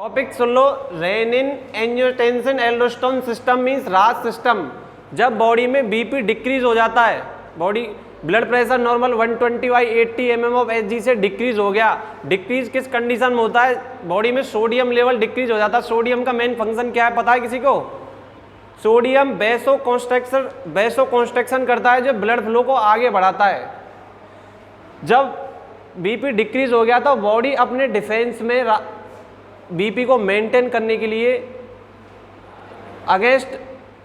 Topic सुन लो। Renin angiotensin aldosterone system means RAS system. जब बॉडी में बीपी डिक्रीज हो जाता है, body blood pressure normal 120/80 mm of Hg से डिक्रीज हो गया। डिक्रीज किस कंडीशन में होता है? बॉडी में सोडियम लेवल डिक्रीज हो जाता है। सोडियम का मेन फंक्शन क्या है पता है किसी को? सोडियम वैसो कॉन्स्ट्रक्शन करता है जो ब्लड फ्लो को आगे बढ़ाता है। जब बीपी डिक्रीज हो गया तो बॉडी अपने डिफेंस में बीपी को मेंटेन करने के लिए अगेंस्ट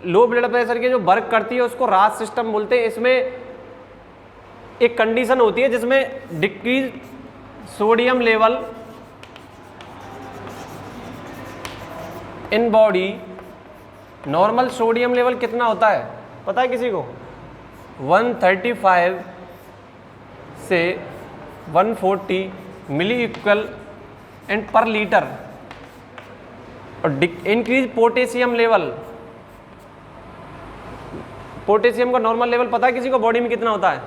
लो ब्लड प्रेशर के जो वर्क करती है उसको रास सिस्टम बोलते हैं। इसमें एक कंडीशन होती है जिसमें decrease sodium level in body. Normal sodium level कितना होता है पता है किसी को? 135 से 140 milliequivalent and per litre. और इंक्रीज पोटेशियम लेवल, पोटेशियम का नॉर्मल लेवल पता है किसी को बॉडी में कितना होता है?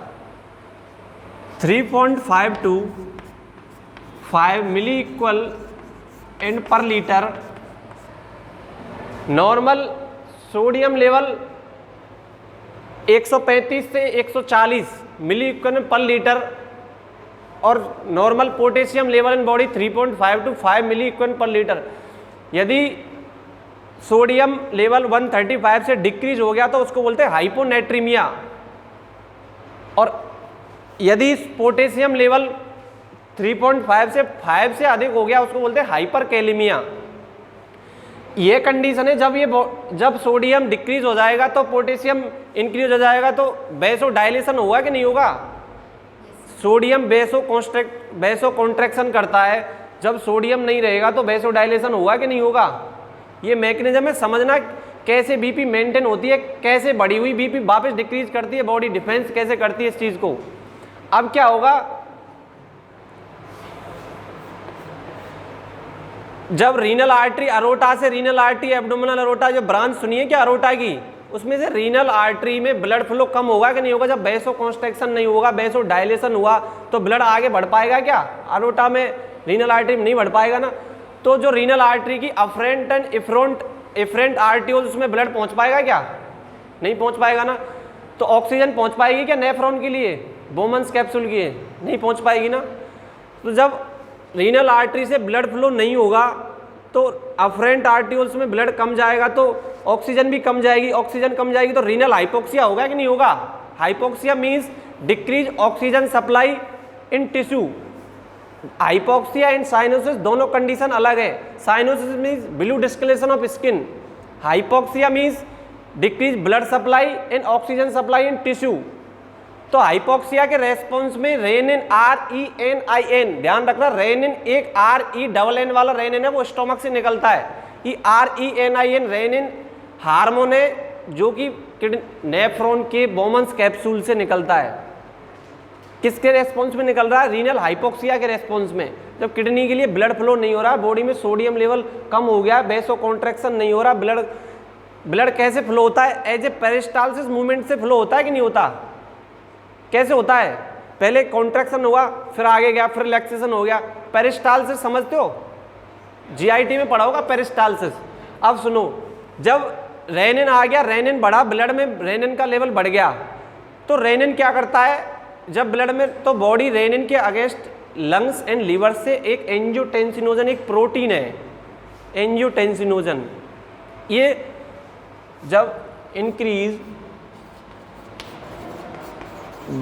3.5 to 5 milliequivalent and per litre. Normal sodium level 135 से 140 मिली इक्वल पर लीटर और normal potassium level in body 3.5 to 5 milliequivalent per litre. यदि सोडियम लेवल 135 से डिक्रीज हो गया तो उसको बोलते हैं हाइपोनेट्रीमिया। और यदि पोटेशियम लेवल 3.5 से 5 से अधिक हो गया उसको बोलते हैं हाइपरकैलेमिया। ये कंडीशन है जब सोडियम डिक्रीज हो जाएगा तो पोटेशियम इंक्रीज हो जाएगा तो वैसो डायलेशन होगा कि नहीं होगा? सोडियम वैसो कॉन्ट्रैक्शन करता है। जब सोडियम नहीं रहेगा तो वैसो डायलेशन होगा कि नहीं होगा? ये मैकेनिज्म है। समझना कैसे बीपी मेंटेन होती है, कैसे बढ़ी हुई बीपी वापस डिक्रीज करती है, बॉडी डिफेंस कैसे करती है इस चीज को। अब क्या होगा? जब रीनल आर्टरी अरोटा से रीनल आर्टरी एब्डोमिनल अरोटा जो ब्रांच सुनिए क्या अरोटा की, उसमें से रीनल आर्टरी में ब्लड फ्लो कम होगा कि नहीं होगा? जब वैसो कॉन्स्ट्रक्शन नहीं होगा, वैसो डायलेशन हुआ तो ब्लड आगे बढ़ पाएगा क्या? अरोटा में रीनल आर्टरी में नहीं बढ़ पाएगा ना। तो जो रीनल आर्टरी की अफरेंट एंड इफरेंट आर्टियोल्स उसमें ब्लड पहुंच पाएगा क्या? नहीं पहुंच पाएगा ना। तो ऑक्सीजन पहुंच पाएगी क्या नेफ्रॉन के लिए, बोमन्स कैप्सूल के? नहीं पहुंच पाएगी ना। तो जब रीनल आर्टरी से ब्लड फ्लो नहीं होगा तो अफरेंट आर्टियोल्स में ब्लड कम जाएगा तो ऑक्सीजन भी कम जाएगी। ऑक्सीजन कम जाएगी तो रीनल हाइपोक्सिया होगा कि नहीं होगा? Hypoxia means decrease oxygen supply in tissue. Hypoxia and cyanosis दोनों कंडीशन अलग है। Cyanosis means blue discoloration of skin, hypoxia means decrease blood supply and oxygen supply in tissue. तो हाइपोक्सिया के रेस्पॉन्स में रेनिन RENIN, ध्यान रखना रेनिन एक RENN वाला रेनिन है वो स्टोमक से निकलता है। ये RENIN रेनिन हार्मोन है जो कि नेफ्रॉन के बोमन्स कैप्सूल से निकलता है। किसके रेस्पॉन्स में निकल रहा है? रीनल हाइपोक्सिया के रेस्पॉन्स में। जब किडनी के लिए ब्लड फ्लो नहीं हो रहा, बॉडी में सोडियम लेवल कम हो गया, वैसो कॉन्ट्रैक्शन नहीं हो रहा, ब्लड कैसे फ्लो होता है? एज ए पेरिस्टाल्सिस मूवमेंट से फ्लो होता है कि नहीं होता? कैसे होता है? पहले कॉन्ट्रैक्शन हुआ, फिर आगे गया, फिर रिलैक्सेशन हो गया। पेरिस्टाल्सिस समझते हो? GIT में पढ़ा होगा पेरिस्टाल्सिस। अब सुनो, जब रेनिन आ गया, रेनिन बढ़ा, ब्लड में रेनिन का लेवल बढ़ गया तो रेनिन क्या करता है जब ब्लड में? तो बॉडी रेनिन के अगेंस्ट लंग्स एंड लीवर से एक एंजियोटेंसिनोजन, एक प्रोटीन है एंजियोटेंसिनोजन, ये जब इंक्रीज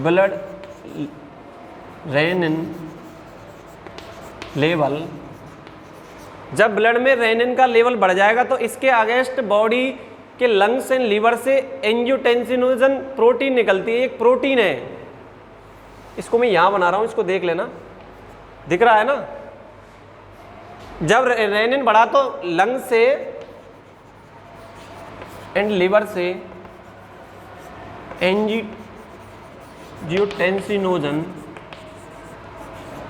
ब्लड रेनिन लेवल, जब ब्लड में रेनिन का लेवल बढ़ जाएगा तो इसके अगेंस्ट बॉडी के लंग्स एंड लीवर से एंजियोटेंसिनोजन प्रोटीन निकलती है। एक प्रोटीन है, इसको मैं यहां बना रहा हूं, इसको देख लेना, दिख रहा है ना। जब रेनिन बढ़ा तो लंग से एंड लीवर से एंजियोटेंसिनोजन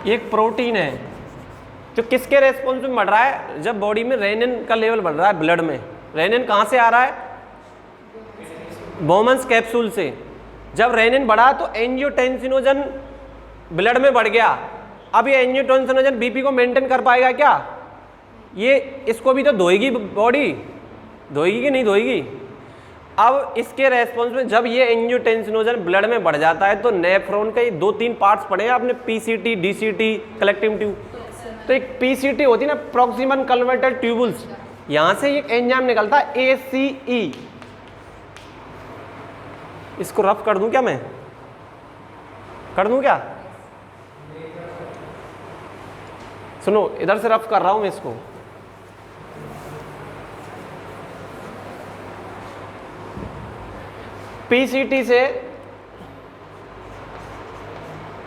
एक प्रोटीन है जो किसके रेस्पॉन्स में बढ़ रहा है? जब बॉडी में रेनिन का लेवल बढ़ रहा है ब्लड में। रेनिन कहां से आ रहा है? बोमन्स कैप्सूल से। जब रेनिन बढ़ा तो एंजियोटेंसिनोजन ब्लड में बढ़ गया। अब ये एंजियोटेंसिनोजन बीपी को मेंटेन कर पाएगा क्या? ये इसको भी तो धोएगी बॉडी, धोएगी कि नहीं धोएगी। अब इसके रेस्पॉन्स में जब ये एंजियोटेंसिनोजन ब्लड में बढ़ जाता है तो नेफ्रॉन के 2-3 पार्ट्स पढ़े हैं आपने, पीसीटी, डीसीटी, कलेक्टिव ट्यूब। तो एक पीसीटी होती है ना, प्रॉक्सिमल कन्वर्टर ट्यूबुल्स, यहां से एक एंजाइम निकलता है एसीई। इसको रफ कर दूं क्या, मैं कर दूं क्या? सुनो, इधर से रफ कर रहा हूं मैं इसको। पीसीटी से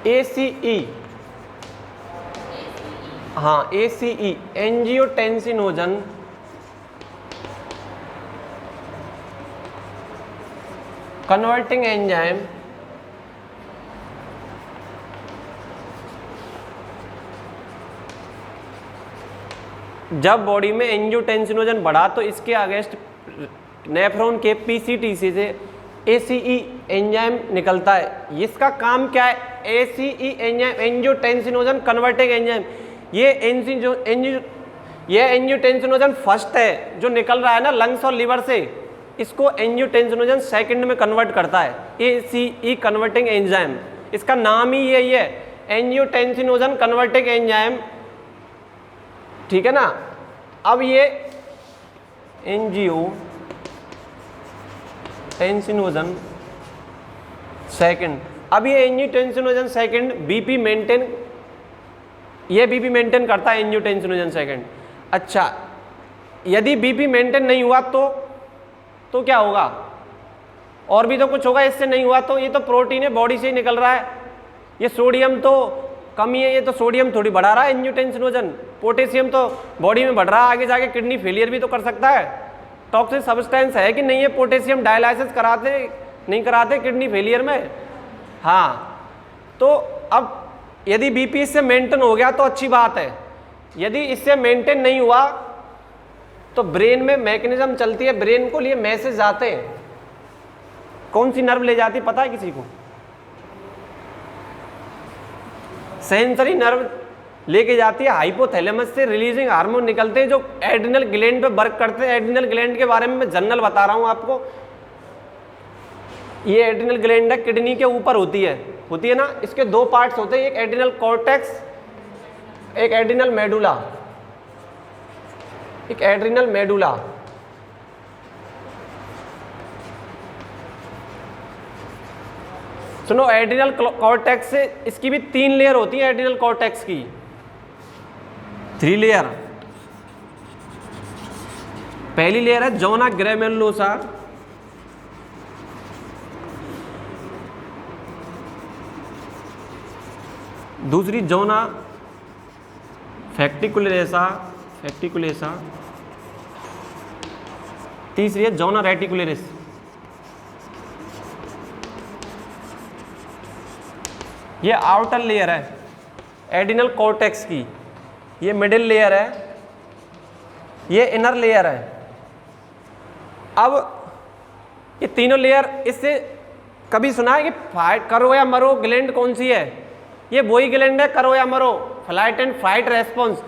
एसीई, हाँ एसीई, एंजियोटेंसिनोजन कन्वर्टिंग एंजाइम जब बॉडी में एंजियोटेंसिनोजन बढ़ा तो इसके अगेंस्ट नेफ्रॉन के पीसीटी से एसीई एंजाइम निकलता है। इसका काम क्या है? ACE enzyme, angiotensinogen converting enzyme. ये एंजियोटेंसिनोजन फर्स्ट है जो निकल रहा है ना लंग्स और लिवर से, इसको एंजियोटेंसिनोजन सेकंड में कन्वर्ट करता है, एसीई कन्वर्टिंग एंजाइम। इसका नाम ही यही है, एंजियोटेंसिनोजन कन्वर्टिंग एंजाइम, ठीक है ना। अब ये एंजियोटेंसिनोजन सेकंड, अब ये एंजियोटेंसिनोजन सेकंड बीपी मेंटेन, ये बीपी मेंटेन करता है एंजियोटेंसिनोजन सेकंड। अच्छा, यदि बीपी मेंटेन नहीं हुआ तो क्या होगा? और भी तो कुछ होगा, इससे नहीं हुआ तो ये तो प्रोटीन है, बॉडी से ही निकल रहा है। ये सोडियम तो कमी है, ये तो सोडियम थोड़ी बढ़ा रहा है एंजियोटेंसिनोजन। पोटेशियम तो बॉडी में बढ़ रहा है, आगे जाके किडनी फेलियर भी तो कर सकता है। टॉक्सिक सब्सटेंस है कि नहीं है? पोटेशियम डायलाइसिस कराते नहीं कराते किडनी फेलियर में? हाँ। तो अब यदि बीपी इससे मेंटेन हो गया तो अच्छी बात है, यदि इससे मेंटेन नहीं हुआ तो ब्रेन में मैकेनिज्म चलती है, ब्रेन को लिए मैसेज आते हैं। कौन सी नर्व ले जाती पता है किसी को? सेंसरी नर्व लेके जाती है, हाइपोथैलेमस से रिलीजिंग हार्मोन निकलते हैं जो एड्रिनल ग्लैंड पे वर्क करते हैं। एड्रिनल ग्लैंड के बारे में मैं जनरल बता रहा हूं आपको। ये एड्रिनल ग्लैंड है, किडनी के ऊपर होती है ना। इसके 2 पार्ट्स होते हैं, एक एड्रिनल कॉर्टेक्स, एक एड्रिनल मेडुला, एक एड्रिनल मेडुला। सुनो, एड्रिनल कॉर्टेक्स से इसकी भी 3 लेयर होती है, एड्रिनल कॉर्टेक्स की 3 लेयर। पहली लेयर है जोना ग्रैमेरुलोसा, दूसरी जोना फैक्टिकुलेरेसा, तीसरी है जोना रेटिकुलेरिस। ये आउटर लेयर है एड्रिनल कॉर्टेक्स की, ये मिडिल लेयर है, ये इनर लेयर है। अब ये तीनों लेयर, इससे कभी सुना है कि करो या मरो ग्लैंड कौन सी है? ये वही ग्लैंड है, करो या मरो, फ्लाइट एंड फाइट रेस्पॉन्स।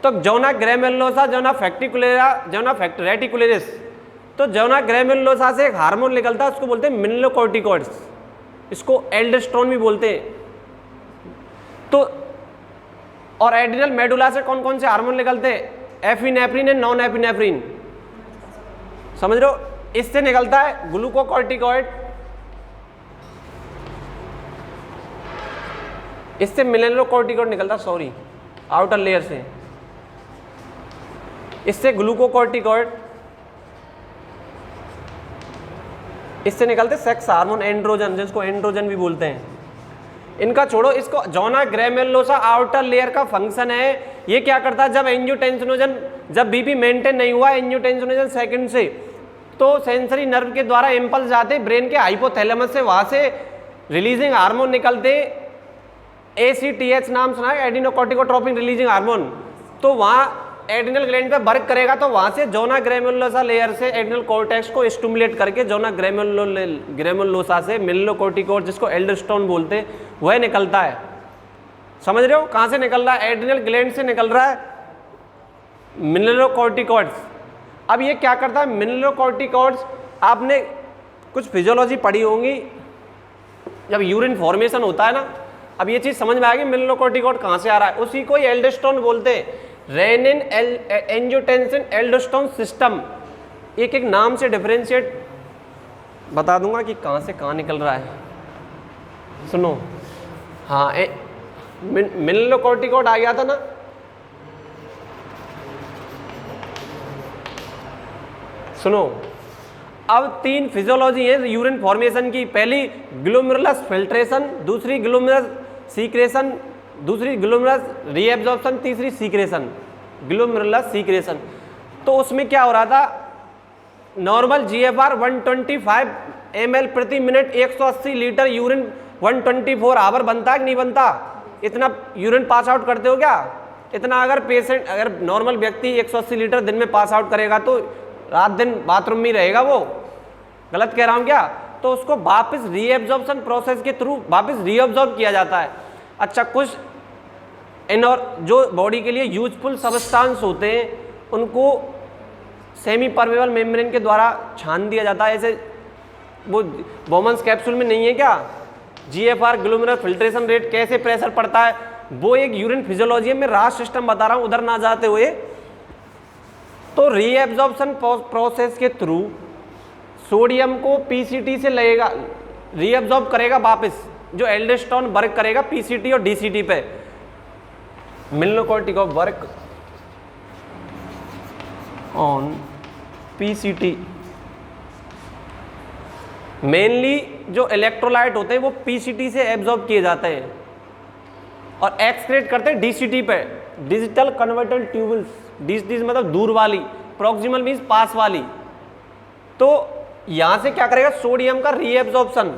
तो जोना ग्रैमेरुलोसा, जोना फैक्टिकुलेरा, जोना रेटिकुलेरिस। तो जोना ग्रैमेरुलोसा से एक हार्मोन निकलता है, उसको बोलते हैं मिनरलोकॉर्टिकॉइड्स, इसको एल्डोस्टेरोन भी बोलते हैं। तो और एड्रिनल मेडुला से कौन कौन से हार्मोन निकलते हैं? एपिनेफ्रिन एंड नॉन एपिनेफ्रिन, समझ रहे हो? इससे निकलता है ग्लूकोकॉर्टिकॉइड, इससे मिनरलोकॉर्टिकॉइड निकलता, सॉरी, आउटर लेयर से, इससे ग्लूकोकॉर्टिकॉइड, इससे निकलते सेक्स हार्मोन एंड्रोजन, जिसको एंड्रोजन भी बोलते हैं। इनका छोड़ो, इसको जोना ग्रैमेरुलोसा आउटर लेयर का फंक्शन है। ये क्या करता है? जब एंजियोटेंसिनोजन, जब बीपी मेंटेन नहीं हुआ एंजियोटेंसिनोजन सेकंड से, तो सेंसरी नर्व के द्वारा इंपल्स जाते ब्रेन के हाइपोथैलेमस से, वहां से रिलीजिंग हार्मोन निकलते, ACTH नाम सुना है, एडिनोकॉर्टिकोट्रोपिन रिलीजिंग हार्मोन। तो वहां एड्रिनल ग्लैंड पे वर्क करेगा, तो वहां से जोना ग्रैमेरुलोसा लेयर से एड्रिनल कॉर्टेक्स को स्टिमुलेट करके जोना ग्रैमेरुलोसा से मिनरलोकॉर्टिकॉइड, जिसको एल्डोस्टेरोन बोलते, वह निकलता है। समझ रहे हो? कहां से निकल रहा है? एड्रिनल ग्लैंड से निकल रहा है। मिनरलोकॉर्टिकॉइड्स। अब ये क्या करता है मिनरलोकॉर्टिकॉइड्स, आपने कुछ फिजियोलॉजी पढ़ी होंगी जब यूरिन फॉर्मेशन होता है ना, अब ये चीज़ समझ में आएगी मिनरलोकॉर्टिकॉइड कहाँ से आ रहा है। उसी को एल्डोस्टेरोन बोलते हैं, रेनिन एंजियोटेंसिन एल्डोस्टेरोन सिस्टम। एक एक नाम से डिफरेंशिएट बता दूंगा कि कहाँ से कहाँ निकल रहा है। सुनो, हाँ मिनरलोकॉर्टिकॉइड आ गया था ना, सुनो अब तीन फिजियोलॉजी है यूरिन फॉर्मेशन की। पहली ग्लोमेरुलस फिल्ट्रेशन, दूसरी ग्लोमेरुलस सीक्रेशन, दूसरी ग्लोमेरुलस रीएब्जॉर्प्शन, तीसरी सीक्रेशन, ग्लोमेरुलस सीक्रेशन। तो उसमें क्या हो रहा था, नॉर्मल जीएफआर 125 ml प्रति मिनट, 180 लीटर यूरिन 124 आवर बनता है कि नहीं बनता? इतना यूरिन पास आउट करते हो क्या? इतना अगर पेशेंट, अगर नॉर्मल व्यक्ति 180 लीटर दिन में पास आउट करेगा तो रात दिन बाथरूम में रहेगा वो? गलत कह रहा हूँ क्या? तो उसको वापस रीएब्जॉर्प्शन प्रोसेस के थ्रू वापस रीअब्जॉर्ब किया जाता है। अच्छा, कुछ जो बॉडी के लिए यूजफुल सब्सटेंस होते हैं उनको सेमी परमेबल मेम्ब्रेन के द्वारा छान दिया जाता है। ऐसे वो बोमन्स कैप्सूल में नहीं है क्या, जीएफआर ग्लोमेरुलर फिल्ट्रेशन रेट, कैसे प्रेशर पड़ता है, वो एक यूरिन फिजियोलॉजी में रास सिस्टम बता रहा हूँ, उधर ना जाते हुए। तो रीएब्जॉर्प्शन प्रोसेस के थ्रू सोडियम को पीसीटी से लेगा, रीअब्जॉर्ब करेगा वापस, जो एल्डोस्टेरोन वर्क करेगा पीसीटी और डीसीटी पे। Mineralocorticoid work on PCT. Mainly जो इलेक्ट्रोलाइट होते हैं वो पीसीटी से एब्जॉर्ब किए जाते हैं और एक्सक्रेट करते हैं डीसीटी पे, डिजिटल कन्वर्टर ट्यूबल्स। डीसीटी मतलब दूर वाली, प्रॉक्सिमल मीन्स पास वाली। तो यहां से क्या करेगा, सोडियम का रीएब्जॉर्प्शन।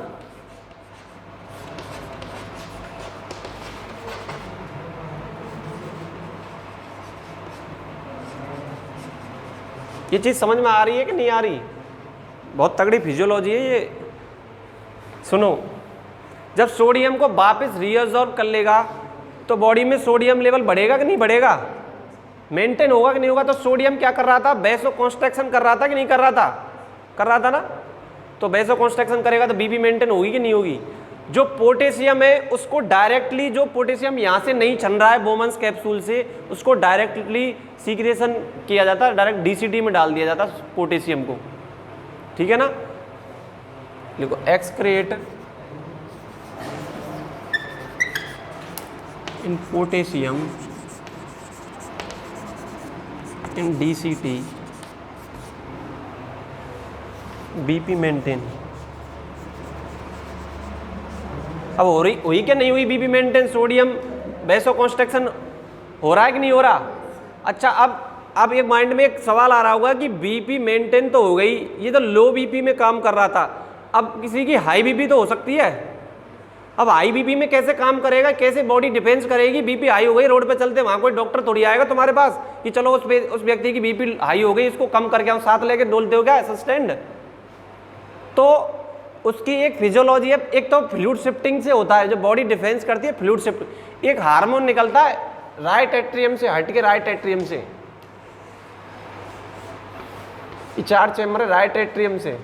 ये चीज समझ में आ रही है कि नहीं आ रही? बहुत तगड़ी फिजियोलॉजी है ये। सुनो, जब सोडियम को वापस रीअब्जॉर्ब कर लेगा तो बॉडी में सोडियम लेवल बढ़ेगा कि नहीं बढ़ेगा? मेंटेन होगा कि नहीं होगा? तो सोडियम क्या कर रहा था, वैसो कंस्ट्रक्शन कर रहा था कि नहीं कर रहा था? कर रहा था ना। तो वैसो कंस्ट्रक्शन करेगा तो बीपी मेंटेन होगी कि नहीं होगी? जो पोटेशियम है उसको डायरेक्टली, जो पोटेशियम यहाँ से नहीं छन रहा है बोमन्स कैप्सूल से, उसको डायरेक्टली सीक्रेशन किया जाता है, डायरेक्ट डीसीटी में डाल दिया जाता है पोटेशियम को। ठीक है ना, देखो एक्सक्रेट इन पोटेशियम इन डीसीटी, बीपी मेंटेन। अब हो रही हुई क्या नहीं हुई BP maintain? Sodium vaso construction हो रहा है कि नहीं हो रहा? अच्छा, अब एक माइंड में एक सवाल आ रहा होगा कि बीपी मेंटेन तो हो गई, ये तो लो बीपी में काम कर रहा था, अब किसी की हाई बीपी तो हो सकती है। अब हाई बीपी में कैसे काम करेगा, कैसे बॉडी डिफेंस करेगी? बीपी हाई हो गई, रोड पे चलते वहां कोई डॉक्टर थोड़ी आएगा तुम्हारे पास कि चलो उस व्यक्ति की बीपी हाई हो गई, इसको कम करके आओ, साथ लेके डोलते हो क्या असिस्टेंट? तो उसकी एक फिजियोलॉजी है। एक तो फ्लूइड शिफ्टिंग से होता है, जो बॉडी डिफेंस करती है फ्लूइड शिफ्ट। एक हार्मोन निकलता है राइट एट्रियम से, हट के राइट एट्रियम से, 4 चैम्बर है राइट एट्रियम से,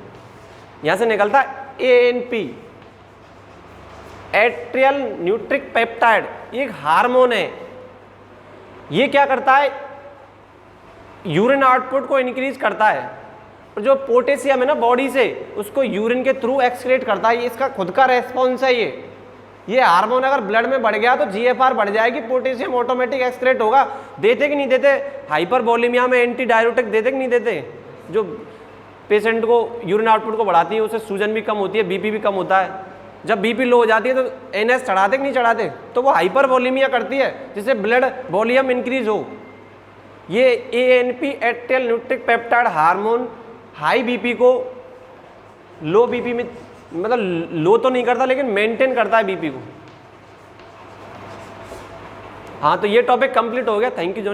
यहां से निकलता है एएनपी, एट्रियल न्यूट्रिक पेप्टाइड। एक हार्मोन है, ये क्या करता है, यूरिन आउटपुट को इंक्रीज करता है, और जो पोटेशियम है ना बॉडी से, उसको यूरिन के थ्रू एक्सक्रेट करता है। ये इसका खुद का रेस्पॉन्स है। ये हार्मोन अगर ब्लड में बढ़ गया तो जीएफआर बढ़ जाएगी, पोटेशियम ऑटोमेटिक एक्सक्रेट होगा। देते कि नहीं देते? हाइपरबोलिमिया में एंटी डायरेटिक देते कि नहीं देते? जो पेशेंट को यूरिन आउटपुट को बढ़ाती है, उससे सूजन भी कम होती है, बीपी भी कम होता है। जब बीपी लो हो जाती है तो एनएस चढ़ाते कि नहीं चढ़ाते? तो वो हाइपरबोलिमिया करती है, जिससे ब्लड वॉल्यूम इंक्रीज हो। ये ANP, atrial Nutrich peptide hormone, high BP को लो बीपी में, मतलब लो तो नहीं करता लेकिन मेंटेन करता है बीपी को। हाँ, तो ये टॉपिक कंप्लीट हो गया। Thank you.